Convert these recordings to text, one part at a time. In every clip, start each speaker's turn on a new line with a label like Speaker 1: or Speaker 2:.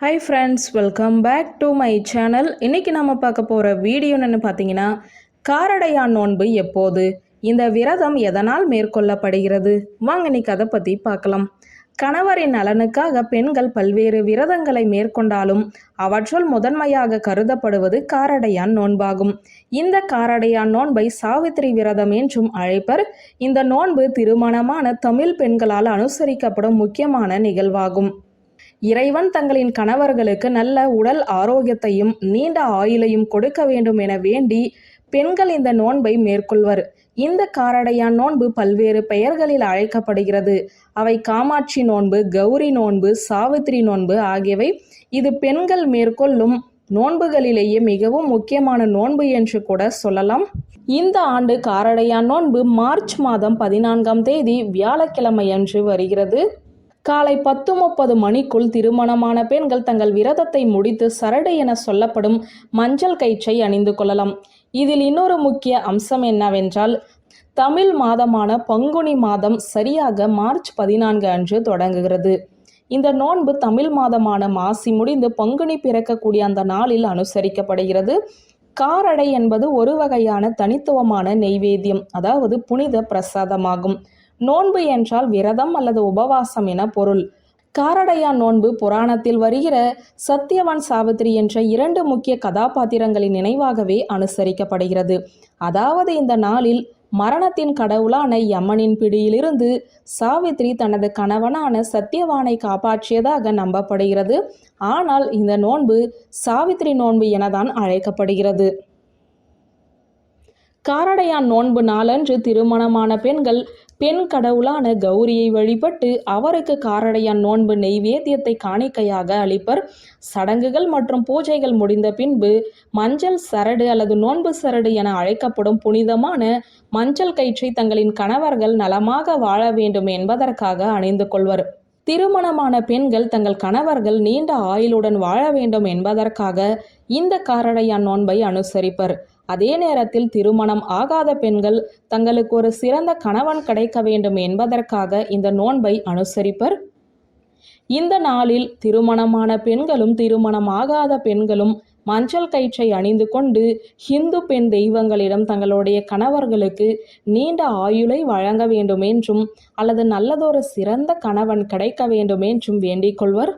Speaker 1: Hi friends, welcome back to my channel. இன்றைக்கி நம்ம பார்க்க போகிற வீடியோ என்னென்னு பார்த்தீங்கன்னா, காரடையான் நோன்பு எப்போது, இந்த விரதம் எதனால் மேற்கொள்ளப்படுகிறது, வாங்க இன்றைக்கி அதை பற்றி பார்க்கலாம். கணவரின் நலனுக்காக பெண்கள் பல்வேறு விரதங்களை மேற்கொண்டாலும் அவற்றுள் முதன்மையாக கருதப்படுவது காரடையான் நோன்பாகும். இந்த காரடையான் நோன்பை சாவித்திரி விரதம் என்றும் அழைப்பர். இந்த நோன்பு திருமணமான தமிழ் பெண்களால் அனுசரிக்கப்படும் முக்கியமான நிகழ்வாகும். இறைவன் தங்களின் கணவர்களுக்கு நல்ல உடல் ஆரோக்கியத்தையும் நீண்ட ஆயுளையும் கொடுக்க வேண்டும் என வேண்டி பெண்கள் இந்த நோன்பை மேற்கொள்வர். இந்த காரடையான் நோன்பு பல்வேறு பெயர்களில் அழைக்கப்படுகிறது. அவை காமாட்சி நோன்பு, கௌரி நோன்பு, சாவித்திரி நோன்பு ஆகியவை. இது பெண்கள் மேற்கொள்ளும் நோன்புகளிலேயே மிகவும் முக்கியமான நோன்பு என்று கூட சொல்லலாம். இந்த ஆண்டு காரடையான் நோன்பு மார்ச் மாதம் 14ஆம் தேதி வியாழக்கிழமையன்று வருகிறது. காலை 10:30 மணிக்குள் திருமணமான பெண்கள் தங்கள் விரதத்தை முடித்து சரடு என சொல்லப்படும் மஞ்சள் கயிற்றை அணிந்து கொள்ளலாம். இதில் இன்னொரு முக்கிய அம்சம் என்னவென்றால், தமிழ் மாதமான பங்குனி மாதம் சரியாக மார்ச் 14 அன்று தொடங்குகிறது. இந்த நோன்பு தமிழ் மாதமான மாசி முடிந்து பங்குனி பிறக்கக்கூடிய அந்த நாளில் அனுசரிக்கப்படுகிறது. காரடை என்பது ஒரு வகையான தனித்துவமான நெய்வேத்தியம், அதாவது புனித பிரசாதமாகும். நோன்பு என்றால் விரதம் அல்லது உபவாசம் என பொருள். காரடையான் நோன்பு புராணத்தில் வருகிற சத்தியவான் சாவித்திரி என்ற 2 முக்கிய கதாபாத்திரங்களின் நினைவாகவே அனுசரிக்கப்படுகிறது. அதாவது இந்த நாளில் மரணத்தின் கடவுளான யமனின் பிடியிலிருந்து சாவித்திரி தனது கணவனான சத்தியவானை காப்பாற்றியதாக நம்பப்படுகிறது. ஆனால் இந்த நோன்பு சாவித்திரி நோன்பு எனதான் அழைக்கப்படுகிறது. காரடையான் நோன்பு நாளன்று திருமணமான பெண்கள் பெண் கடவுளான கௌரியை வழிபட்டு அவருக்கு காரடையான் நோன்பு நெய்வேத்தியத்தை காணிக்கையாக அளிப்பர். சடங்குகள் மற்றும் பூஜைகள் முடிந்த பின்பு மஞ்சள் சரடு அல்லது நோன்பு சரடு என அழைக்கப்படும் புனிதமான மஞ்சள் கயிற்றை தங்களின் கணவர்கள் நலமாக வாழ வேண்டும் என்பதற்காக அணிந்து கொள்வர். திருமணமான பெண்கள் தங்கள் கணவர்கள் நீண்ட ஆயுளுடன் வாழ வேண்டும் என்பதற்காக இந்த காரடையான் நோன்பை அனுசரிப்பர். அதே நேரத்தில் திருமணம் ஆகாத பெண்கள் தங்களுக்கு ஒரு சிறந்த கணவன் கிடைக்க வேண்டும் என்பதற்காக இந்த நோன்பை அனுசரிப்பர். இந்த நாளில் திருமணமான பெண்களும் திருமணம் ஆகாத பெண்களும் மஞ்சள் கயிற்றை அணிந்து கொண்டு ஹிந்து பெண் தெய்வங்களிடம் தங்களுடைய கணவர்களுக்கு நீண்ட ஆயுளை வழங்க வேண்டும் என்றும் அல்லது நல்லதொரு சிறந்த கணவன் கிடைக்க வேண்டும் என்றும் வேண்டிக் கொள்வர்.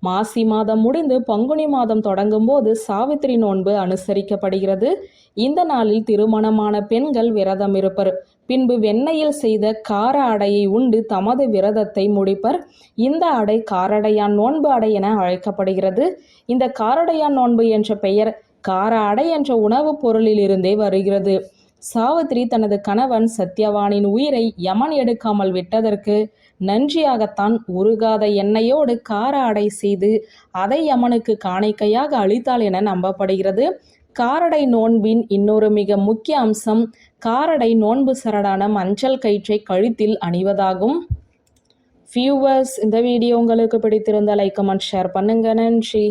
Speaker 1: மாசி மாதம் முடிந்து பங்குனி மாதம் தொடங்கும் போது சாவித்திரி நோன்பு அனுசரிக்கப்படுகிறது. இந்த நாளில் திருமணமான பெண்கள் விரதம் இருப்பர். பின்பு வெண்ணெயில் செய்த கார அடையை உண்டு தமது விரதத்தை முடிப்பர். இந்த அடை காரடையான் நோன்பு அடை என அழைக்கப்படுகிறது. இந்த காரடையான் நோன்பு என்ற பெயர் கார அடை என்ற உணவுப் பொருளிலிருந்தே வருகிறது. சாவித்திரி தனது கணவன் சத்தியவானின் உயிரை யமன் எடுக்காமல் விட்டதற்கு நன்றியாகத்தான் உருகாத எண்ணெயோடு கார அடை செய்து அதை யமனுக்கு காணிக்கையாக அளித்தாள் என நம்பப்படுகிறது. காரடை நோன்பின் இன்னொரு மிக முக்கிய அம்சம் காரடை நோன்பு சரடான மஞ்சள் கயிற்றை கழுத்தில் அணிவதாகும். வியூவர்ஸ், இந்த வீடியோ உங்களுக்கு பிடித்திருந்தால் லைக், கமெண்ட், ஷேர் பண்ணுங்க. நன்றி.